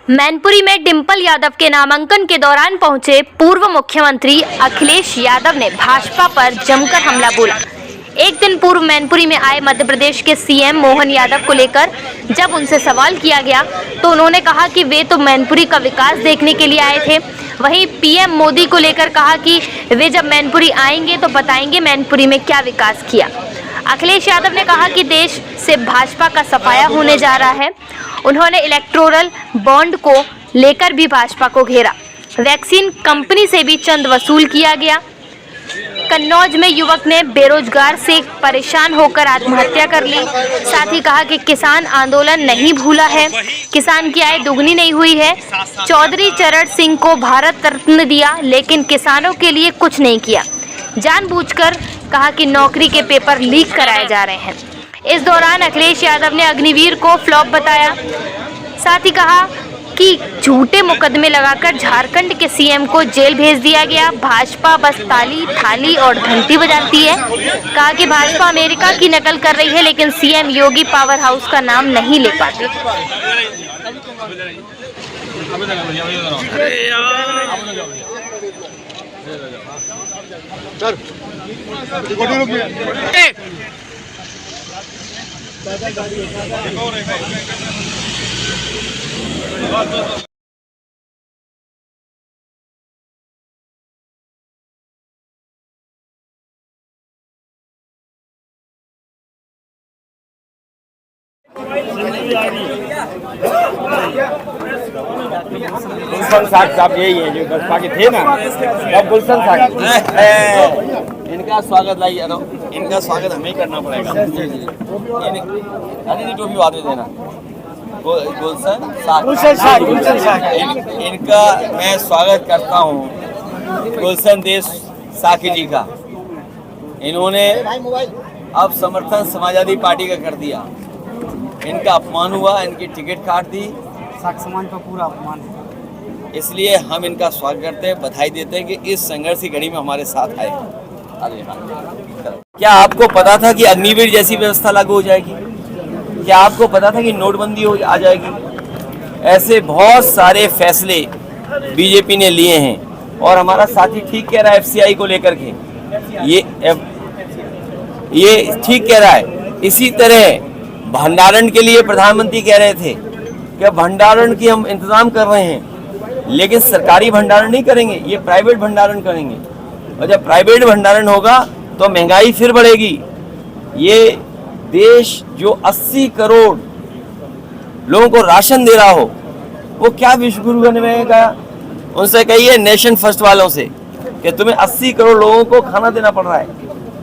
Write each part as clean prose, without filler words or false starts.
मैनपुरी में डिंपल यादव के नामांकन के दौरान पहुंचे पूर्व मुख्यमंत्री अखिलेश यादव ने भाजपा पर जमकर हमला बोला। एक दिन पूर्व मैनपुरी में आए मध्य प्रदेश के सीएम मोहन यादव को लेकर जब उनसे सवाल किया गया तो उन्होंने कहा कि वे तो मैनपुरी का विकास देखने के लिए आए थे। वहीं पीएम मोदी को लेकर कहा कि वे जब मैनपुरी आएंगे तो बताएंगे मैनपुरी में क्या विकास किया। अखिलेश यादव ने कहा कि देश से भाजपा का सफाया होने जा रहा है। उन्होंने इलेक्टोरल बॉन्ड को लेकर भी भाजपा को घेरा। वैक्सीन कंपनी से भी चंद वसूल किया गया। कन्नौज में युवक ने बेरोजगार से परेशान होकर आत्महत्या कर ली। साथ ही कहा कि किसान आंदोलन नहीं भूला है, किसान की आय दुगनी नहीं हुई है। चौधरी चरण सिंह को भारत रत्न दिया लेकिन किसानों के लिए कुछ नहीं किया। जानबूझकर कहा कि नौकरी के पेपर लीक कराए जा रहे हैं। इस दौरान अखिलेश यादव ने अग्निवीर को फ्लॉप बताया। साथ ही कहा कि झूठे मुकदमे लगाकर झारखंड के सीएम को जेल भेज दिया गया। भाजपा बस ताली थाली और घंटी बजाती है। कहा कि भाजपा अमेरिका की नकल कर रही है लेकिन सीएम योगी पावर हाउस का नाम नहीं ले पाते। गुलशन साहब यही है जो बसपा के थे ना, अब गुलशन साहब इनका स्वागत लाइए। इनका स्वागत हमें करना पड़ेगा। अरे टोपी बाद में देना। गुलशन साहब इनका मैं स्वागत करता हूँ। गुलशन देश साकी जी का इन्होंने अब समर्थन समाजवादी पार्टी का कर दिया। इनका अपमान हुआ, इनकी टिकट काट दी। समाज का पूरा अपमान है। इसलिए हम इनका स्वागत करते हैं, बधाई देते हैं कि इस संघर्ष की घड़ी में हमारे साथ आए। क्या आपको पता था कि अग्निवीर जैसी व्यवस्था लागू हो जाएगी? क्या आपको पता था कि नोटबंदी आ जाएगी? ऐसे बहुत सारे फैसले बीजेपी ने लिए हैं और हमारा साथी ठीक कह रहा है। एफसीआई को लेकर के ये ठीक कह रहा है। इसी तरह भंडारण के लिए प्रधानमंत्री कह रहे थे कि भंडारण की हम इंतजाम कर रहे हैं, लेकिन सरकारी भंडारण नहीं करेंगे, ये प्राइवेट भंडारण करेंगे। और जब प्राइवेट भंडारण होगा तो महंगाई फिर बढ़ेगी। ये देश जो 80 करोड़ लोगों को राशन दे रहा हो, वो क्या विश्वगुरु बनेगा? उनसे कहिए नेशन फर्स्ट वालों से कि तुम्हें 80 करोड़ लोगों को खाना देना पड़ रहा है।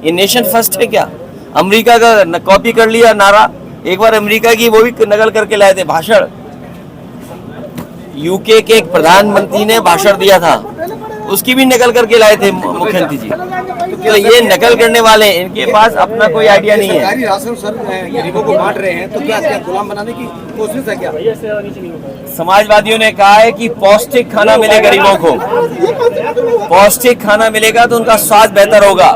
ये नेशन फर्स्ट है क्या? अमेरिका का कॉपी कर लिया नारा। एक बार अमेरिका की वो भी नकल करके लाए थे भाषण। यूके के एक प्रधानमंत्री ने भाषण दिया था, उसकी भी नकल करके लाए थे मुख्यमंत्री जी। तो ये नकल करने वाले, इनके पास अपना कोई आइडिया नहीं है। राशन सर गरीबों को बांट रहे हैं, तो क्या गुलाम बनाने की कोशिश है क्या? समाजवादियों ने कहा है कि पौष्टिक खाना मिले गरीबों को। पौष्टिक खाना मिलेगा तो उनका स्वास्थ्य बेहतर होगा।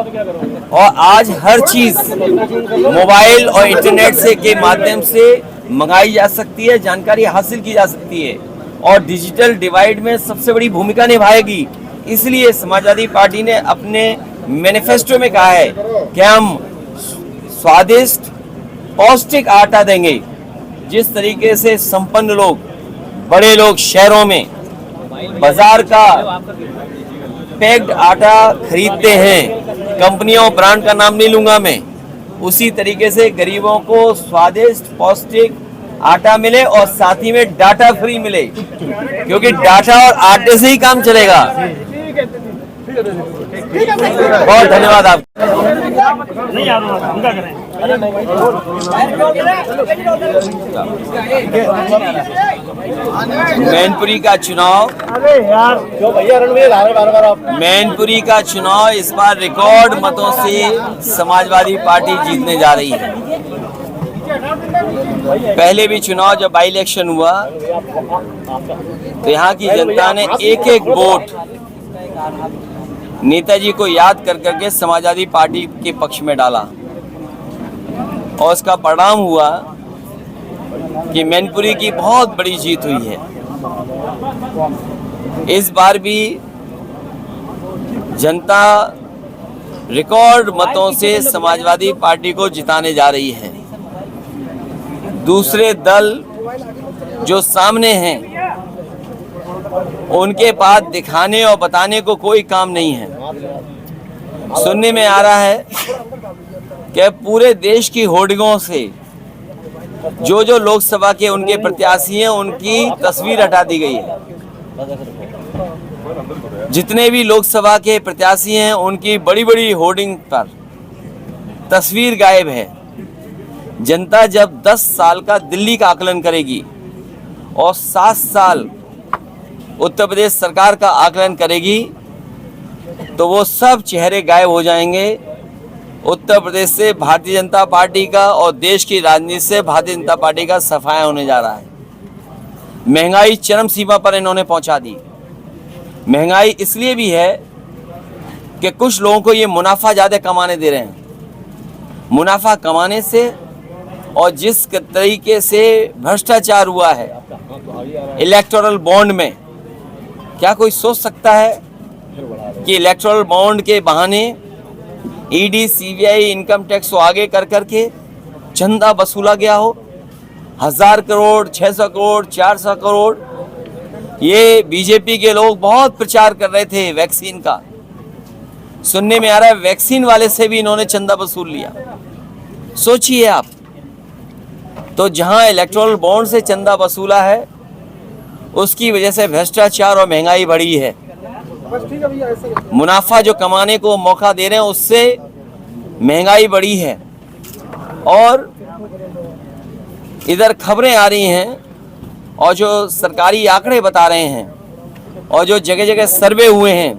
और आज हर चीज मोबाइल और इंटरनेट से के माध्यम से मंगाई जा सकती है, जानकारी हासिल की जा सकती है और डिजिटल डिवाइड में सबसे बड़ी भूमिका निभाएगी। इसलिए समाजवादी पार्टी ने अपने मैनिफेस्टो में कहा है कि हम स्वादिष्ट पौष्टिक आटा देंगे। जिस तरीके से संपन्न लोग, बड़े लोग शहरों में बाजार का पैक्ड आटा खरीदते हैं, कंपनियों ब्रांड का नाम नहीं लूंगा मैं, उसी तरीके से गरीबों को स्वादिष्ट पौष्टिक आटा मिले और साथ ही में डाटा फ्री मिले, क्योंकि डाटा और आटे से ही काम चलेगा। बहुत धन्यवाद आपका। मैनपुरी का चुनाव, मैनपुरी का चुनाव इस बार रिकॉर्ड मतों से समाजवादी पार्टी जीतने जा रही है। पहले भी चुनाव जब बाई इलेक्शन हुआ तो यहाँ की जनता ने एक एक वोट नेताजी को याद कर करके समाजवादी पार्टी के पक्ष में डाला और उसका परिणाम हुआ कि मैनपुरी की बहुत बड़ी जीत हुई है। इस बार भी जनता रिकॉर्ड मतों से समाजवादी पार्टी को जिताने जा रही है। दूसरे दल जो सामने हैं उनके पास दिखाने और बताने को कोई काम नहीं है। सुनने में आ रहा है कि पूरे देश की होर्डिंगों से जो लोकसभा के उनके प्रत्याशी हैं उनकी तस्वीर हटा दी गई है। जितने भी लोकसभा के प्रत्याशी हैं उनकी बड़ी बड़ी होर्डिंग पर तस्वीर गायब है। जनता जब 10 साल का दिल्ली का आकलन करेगी और 7 साल उत्तर प्रदेश सरकार का आकलन करेगी तो वो सब चेहरे गायब हो जाएंगे। उत्तर प्रदेश से भारतीय जनता पार्टी का और देश की राजनीति से भारतीय जनता पार्टी का सफाया होने जा रहा है। महंगाई चरम सीमा पर इन्होंने पहुंचा दी। महंगाई इसलिए भी है कि कुछ लोगों को ये मुनाफा ज़्यादा कमाने दे रहे हैं। मुनाफा कमाने से और जिस तरीके से भ्रष्टाचार हुआ है इलेक्टोरल बॉन्ड में, क्या कोई सोच सकता है कि इलेक्टोरल बॉन्ड के बहाने ईडी, सीबीआई, इनकम टैक्स को आगे कर करके चंदा वसूला गया हो? 1000 करोड़, 600 करोड़, 400 करोड़। ये बीजेपी के लोग बहुत प्रचार कर रहे थे वैक्सीन का। सुनने में आ रहा है वैक्सीन वाले से भी इन्होंने चंदा वसूल लिया। सोचिए आप, तो जहां इलेक्टोरल बॉन्ड से चंदा वसूला है उसकी वजह से भ्रष्टाचार और महंगाई बढ़ी है। मुनाफा जो कमाने को मौका दे रहे हैं उससे महंगाई बढ़ी है। और इधर खबरें आ रही हैं और जो सरकारी आंकड़े बता रहे हैं और जो जगह जगह सर्वे हुए हैं,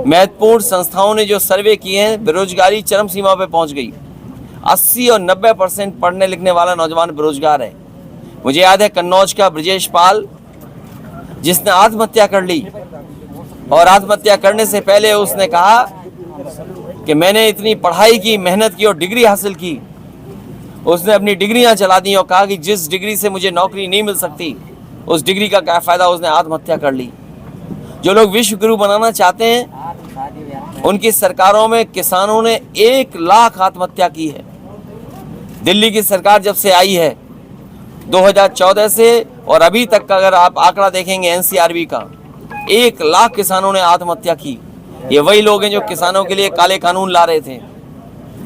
महत्वपूर्ण संस्थाओं ने जो सर्वे किए हैं, बेरोजगारी चरम सीमा पे पहुंच गई। 80 और 90% पढ़ने लिखने वाला नौजवान बेरोजगार है। मुझे याद है कन्नौज का ब्रजेश पाल जिसने आत्महत्या कर ली और आत्महत्या करने से पहले उसने कहा कि मैंने इतनी पढ़ाई की, मेहनत की और डिग्री हासिल की। उसने अपनी डिग्रियां चला दी और कहा कि जिस डिग्री से मुझे नौकरी नहीं मिल सकती उस डिग्री का क्या फ़ायदा। उसने आत्महत्या कर ली। जो लोग विश्व गुरु बनाना चाहते हैं उनकी सरकारों में किसानों ने 1 लाख आत्महत्या की है। दिल्ली की सरकार जब से आई है 2014 से और अभी तक का अगर आप आंकड़ा देखेंगे एनसीआरबी का, 1 लाख किसानों ने आत्महत्या की। ये वही लोग हैं जो किसानों के लिए काले कानून ला रहे थे।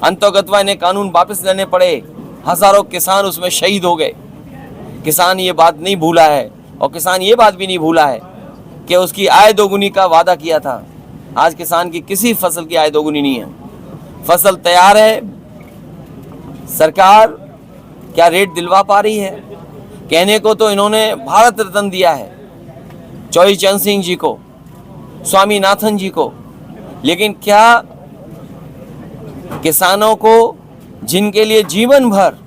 अंतर्गतवा इन्हें कानून वापस लेने पड़े। हजारों किसान उसमें शहीद हो गए। किसान ये बात नहीं भूला है और किसान ये बात भी नहीं भूला है कि उसकी आय दोगुनी का वादा किया था। आज किसान की किसी फसल की आय दोगुनी नहीं है। फसल तैयार है, सरकार क्या रेट दिलवा पा रही है? कहने को तो इन्होंने भारत रत्न दिया है चौधरी चरण सिंह जी को, स्वामीनाथन जी को, लेकिन क्या किसानों को जिनके लिए जीवन भर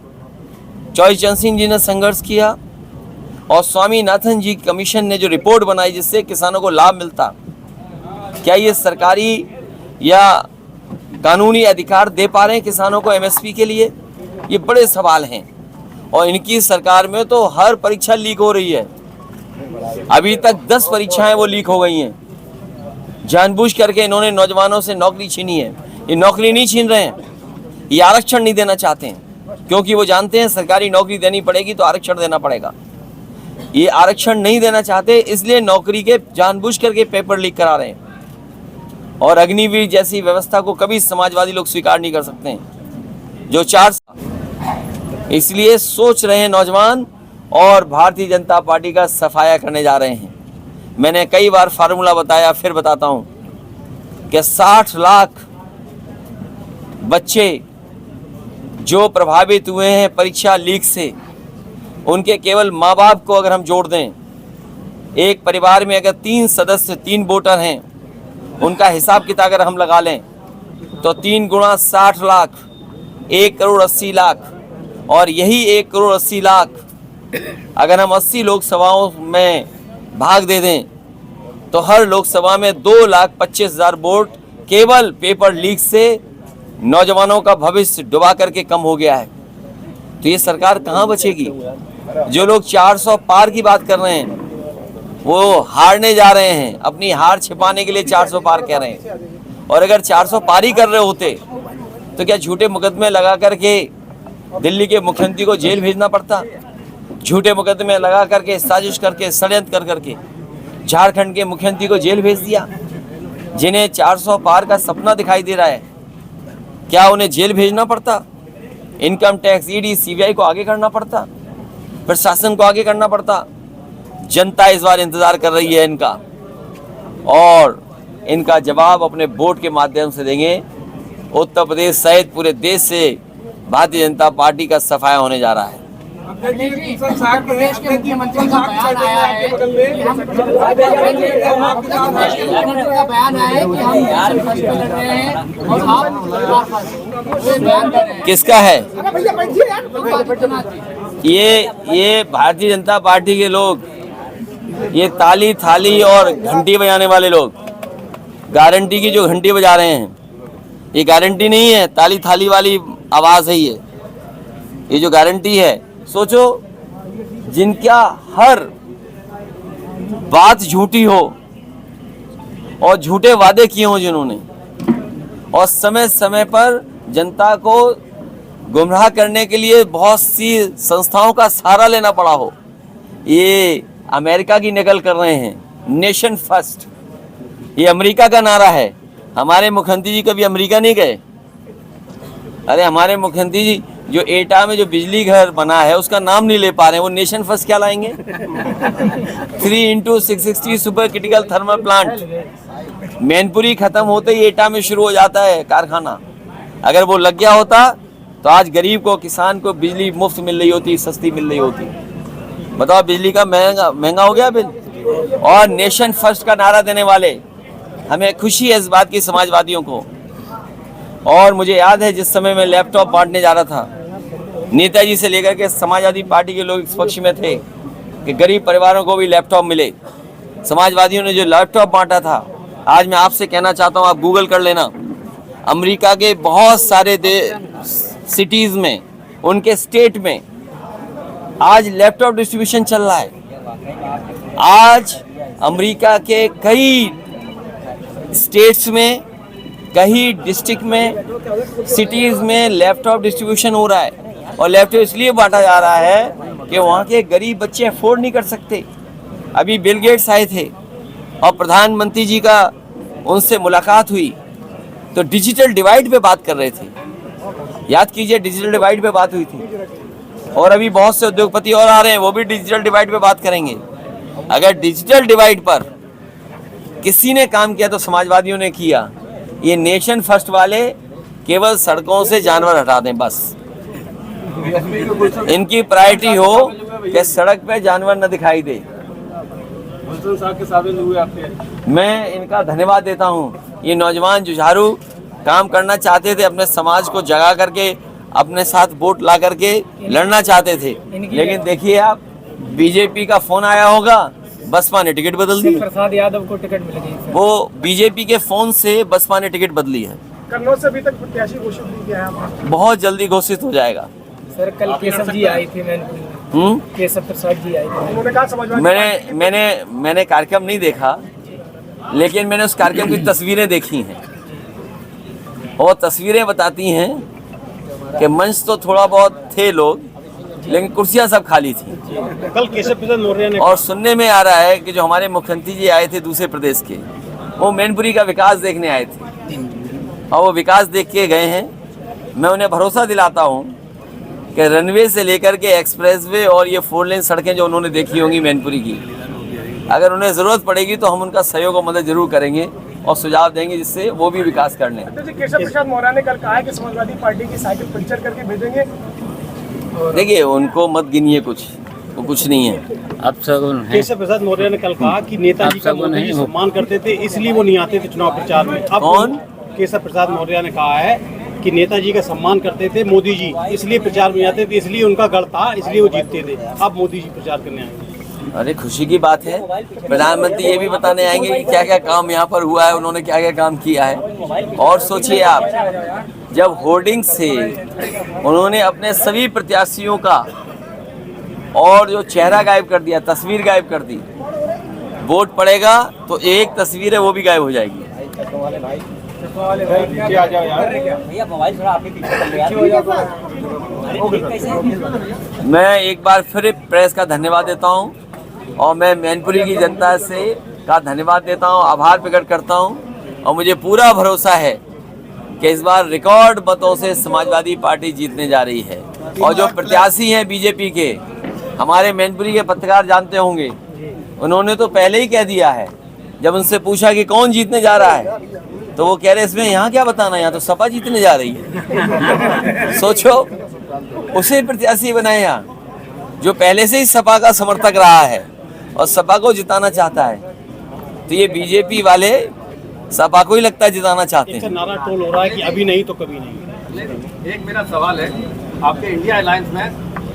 चौधरी चरण सिंह जी ने संघर्ष किया और स्वामीनाथन जी कमीशन ने जो रिपोर्ट बनाई जिससे किसानों को लाभ मिलता, क्या ये सरकारी या कानूनी अधिकार दे पा रहे हैं किसानों को एमएसपी के लिए? ये बड़े सवाल हैं। और इनकी सरकार में तो हर परीक्षा लीक हो रही है। अभी तक 10 परीक्षाएं वो लीक हो गई हैं। जानबूझ करके इन्होंने नौजवानों से नौकरी छीनी है। ये नौकरी नहीं छीन रहे हैं, ये आरक्षण नहीं देना चाहते हैं, क्योंकि वो जानते हैं सरकारी नौकरी देनी पड़ेगी तो आरक्षण देना पड़ेगा। ये आरक्षण नहीं देना चाहते, इसलिए नौकरी के जानबूझ करके पेपर लीक करा रहे हैं। और अग्निवीर जैसी व्यवस्था को कभी समाजवादी लोग स्वीकार नहीं कर सकते हैं जो 4 इसलिए सोच रहे हैं नौजवान और भारतीय जनता पार्टी का सफाया करने जा रहे हैं। मैंने कई बार फार्मूला बताया, फिर बताता हूं कि 60 लाख बच्चे जो प्रभावित हुए हैं परीक्षा लीक से, उनके केवल माँ बाप को अगर हम जोड़ दें, एक परिवार में अगर 3 सदस्य 3 वोटर हैं, उनका हिसाब किताब अगर हम लगा लें तो 3 गुणा 60 लाख 1 करोड़ 80 लाख। और यही 1 करोड़ 80 लाख अगर हम 80 लोकसभाओं में भाग दे दें तो हर लोकसभा में 2,25,000 वोट केवल पेपर लीक से नौजवानों का भविष्य डुबा करके कम हो गया है। तो ये सरकार कहाँ बचेगी? जो लोग 400 पार की बात कर रहे हैं वो हारने जा रहे हैं, अपनी हार छिपाने के लिए 400 पार कह रहे हैं। और अगर 400 पार ही कर रहे होते तो क्या झूठे मुकदमे लगा करके दिल्ली के मुख्यमंत्री को जेल भेजना पड़ता? झूठे मुकदमे लगा करके, साजिश करके, षड्यंत्र कर करके झारखंड के मुख्यमंत्री को जेल भेज दिया। जिन्हें 400 पार का सपना दिखाई दे रहा है, क्या उन्हें जेल भेजना पड़ता? इनकम टैक्स, ईडी, सीबीआई को आगे करना पड़ता, प्रशासन को आगे करना पड़ता। जनता इस बार इंतजार कर रही है इनका, और इनका जवाब अपने वोट के माध्यम से देंगे। उत्तर प्रदेश सहित पूरे देश से भारतीय जनता पार्टी का सफाया होने जा रहा है। प्रदेश के मुख्यमंत्री का बयान आया है कि हम लड़ रहे हैं और आप किसका है ये? भारतीय जनता पार्टी के लोग, ये ताली थाली और घंटी बजाने वाले लोग, गारंटी की जो घंटी बजा रहे हैं, ये गारंटी नहीं है, ताली थाली वाली आवाज है ये जो गारंटी है। सोचो, जिनका हर बात झूठी हो और झूठे वादे किए हों जिन्होंने, और समय समय पर जनता को गुमराह करने के लिए बहुत सी संस्थाओं का सहारा लेना पड़ा हो, ये अमेरिका की नकल कर रहे हैं। नेशन फर्स्ट, ये अमेरिका का नारा है। हमारे मुख्यमंत्री जी कभी अमेरिका नहीं गए। अरे हमारे मुख्यमंत्री जी जो एटा में जो बिजली घर बना है उसका नाम नहीं ले पा रहे हैं, वो नेशन फर्स्ट क्या लाएंगे? 3x660 super critical thermal plant Mainpuri खत्म होते ही एटा में शुरू हो जाता है कारखाना। अगर वो लग गया होता तो आज गरीब को, किसान को बिजली मुफ्त मिल रही होती, सस्ती मिल रही होती। बताओ, बिजली का महंगा हो गया बिल। और नेशन फर्स्ट का नारा देने वाले, हमें खुशी है इस बात की समाजवादियों को। और मुझे याद है जिस समय मैं लैपटॉप बांटने जा रहा था, नेताजी से लेकर के समाजवादी पार्टी के लोग इस पक्ष में थे कि गरीब परिवारों को भी लैपटॉप मिले। समाजवादियों ने जो लैपटॉप बांटा था, आज मैं आपसे कहना चाहता हूँ, आप गूगल कर लेना, अमेरिका के बहुत सारे सिटीज़ में, उनके स्टेट में आज लैपटॉप डिस्ट्रीब्यूशन चल रहा है। आज अमेरिका के कई स्टेट्स में, कई डिस्ट्रिक्ट में, सिटीज़ में लैपटॉप डिस्ट्रीब्यूशन हो रहा है। और लैपटॉप इसलिए बांटा जा रहा है कि वहाँ के गरीब बच्चे अफोर्ड नहीं कर सकते। अभी बिल गेट्स आए थे और प्रधानमंत्री जी का उनसे मुलाकात हुई तो डिजिटल डिवाइड पे बात कर रहे थे। याद कीजिए, डिजिटल डिवाइड पे बात हुई थी। और अभी बहुत से उद्योगपति और आ रहे हैं, वो भी डिजिटल डिवाइड पे बात करेंगे। अगर डिजिटल डिवाइड पर किसी ने काम किया तो समाजवादियों ने किया। ये नेशन फर्स्ट वाले केवल सड़कों से जानवर हटा दें, बस इनकी प्रायोरिटी हो कि सड़क पे जानवर न दिखाई दे। मैं इनका धन्यवाद देता हूँ। ये नौजवान जुझारू काम करना चाहते थे, अपने समाज को जगा करके अपने साथ वोट ला करके लड़ना चाहते थे, लेकिन देखिए आप, बीजेपी का फोन आया होगा, बसपा ने टिकट बदल दी। प्रसाद यादव को टिकट मिल गई। वो बीजेपी के फोन से बसपा ने टिकट बदली है। कन्नौज से अभी तक प्रत्याशी घोषित नहीं किया है। बहुत जल्दी घोषित हो जाएगा। सर, कल केशव जी आई थी, केशव प्रसाद जी आई थी, उन्होंने कहा समाजवादी मैंने कार्यक्रम नहीं देखा, लेकिन मैंने उस कार्यक्रम की तस्वीरें देखी हैं। और तस्वीरें बताती हैं कि मंच तो थोड़ा बहुत थे लोग, लेकिन कुर्सियां सब खाली थी। कल केशव प्रसाद मौर्य ने, और सुनने में आ रहा है कि जो हमारे मुख्यमंत्री जी आए थे दूसरे प्रदेश के, वो मैनपुरी का विकास देखने आए थे और वो विकास देख के गए हैं। मैं उन्हें भरोसा दिलाता हूँ कि रनवे से लेकर के एक्सप्रेसवे और ये 4 लेन सड़कें जो उन्होंने देखी होंगी मैनपुरी की, अगर उन्हें ज़रूरत पड़ेगी तो हम उनका सहयोग और मदद जरूर करेंगे और सुझाव देंगे जिससे वो भी विकास कर लें। केशव प्रसाद मौर्य ने कल कहा है कि समाजवादी पार्टी की साइकिल पंचर करके भेजेंगे। देखिए, उनको मत गिनिए, वो कुछ नहीं है। अब सगुन है। केशव प्रसाद मौर्य ने कल कहा कि नेताजी का मोदी जी सम्मान करते थे, इसलिए वो नहीं आते थे चुनाव प्रचार में। अब कौन? केशव प्रसाद मौर्य ने कहा है कि नेताजी का सम्मान करते थे मोदी जी, इसलिए प्रचार में आते थे, इसलिए उनका गढ़ था, इसलिए वो जीतते थे। अब मोदी जी प्रचार करने आए। अरे खुशी की बात है, प्रधानमंत्री ये भी बताने आएंगे कि क्या क्या काम यहाँ पर हुआ है, उन्होंने क्या क्या काम किया है। और सोचिए आप, जब होर्डिंग से उन्होंने अपने सभी प्रत्याशियों का और जो चेहरा गायब कर दिया, तस्वीर गायब कर दी, वोट पड़ेगा तो एक तस्वीर है वो भी गायब हो जाएगी। मैं एक बार फिर प्रेस का धन्यवाद देता हूं और मैं मैनपुरी की जनता से का धन्यवाद देता हूं, आभार प्रकट करता हूं और मुझे पूरा भरोसा है कि इस बार रिकॉर्ड मतों से समाजवादी पार्टी जीतने जा रही है। और जो प्रत्याशी हैं बीजेपी के, हमारे मैनपुरी के पत्रकार जानते होंगे, उन्होंने तो पहले ही कह दिया है, जब उनसे पूछा कि कौन जीतने जा रहा है तो वो कह रहे इसमें यहाँ क्या बताना, यहाँ तो सपा जीतने जा रही है। सोचो, उसे प्रत्याशी बनाए यहाँ जो पहले से ही सपा का समर्थक रहा है और सपा को जिताना चाहता है। तो ये बीजेपी वाले सपा को ही लगता है जिताना चाहते हैं। नारा टोल हो रहा है कि अभी नहीं तो कभी नहीं। एक मेरा सवाल है, आपके इंडिया अलायंस में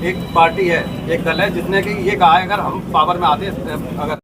एक पार्टी है, एक दल है जिसने कि ये कहा है अगर हम पावर में आते अगर